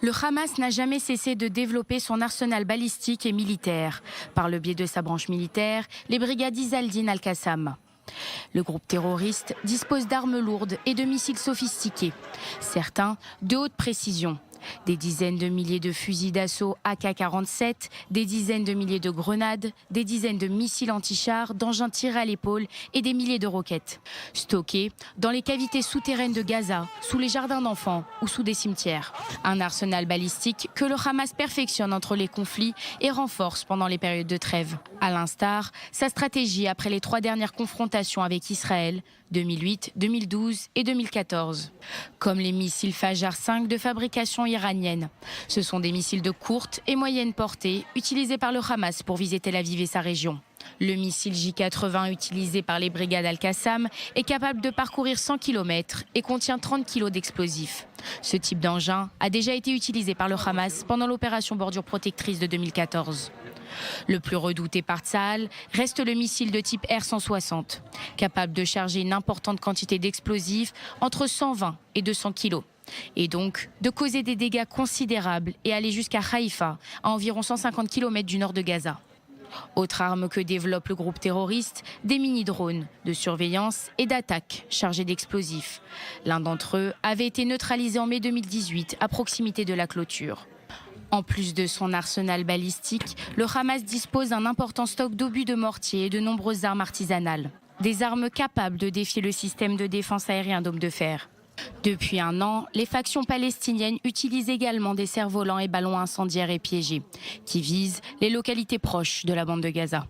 Le Hamas n'a jamais cessé de développer son arsenal balistique et militaire, par le biais de sa branche militaire, les brigades Izz-al-Din al-Qassam. Le groupe terroriste dispose d'armes lourdes et de missiles sophistiqués, certains de haute précision. Des dizaines de milliers de fusils d'assaut AK-47, des dizaines de milliers de grenades, des dizaines de missiles anti-chars, d'engins tirés à l'épaule et des milliers de roquettes, stockés dans les cavités souterraines de Gaza, sous les jardins d'enfants ou sous des cimetières. Un arsenal balistique que le Hamas perfectionne entre les conflits et renforce pendant les périodes de trêve. À l'instar, sa stratégie après les 3 dernières confrontations avec Israël, 2008, 2012 et 2014. Comme les missiles Fajar 5 de fabrication iranienne. Ce sont des missiles de courte et moyenne portée utilisés par le Hamas pour viser Tel Aviv et sa région. Le missile J-80 utilisé par les brigades Al-Qassam est capable de parcourir 100 km et contient 30 kg d'explosifs. Ce type d'engin a déjà été utilisé par le Hamas pendant l'opération Bordure protectrice de 2014. Le plus redouté par Tsahal reste le missile de type R-160, capable de charger une importante quantité d'explosifs entre 120 et 200 kg, et donc de causer des dégâts considérables et aller jusqu'à Haïfa, à environ 150 km du nord de Gaza. Autre arme que développe le groupe terroriste, des mini-drones de surveillance et d'attaque chargés d'explosifs. L'un d'entre eux avait été neutralisé en mai 2018 à proximité de la clôture. En plus de son arsenal balistique, le Hamas dispose d'un important stock d'obus de mortier et de nombreuses armes artisanales. Des armes capables de défier le système de défense aérien Dôme de fer. Depuis 1 an, les factions palestiniennes utilisent également des cerfs-volants et ballons incendiaires et piégés, qui visent les localités proches de la bande de Gaza.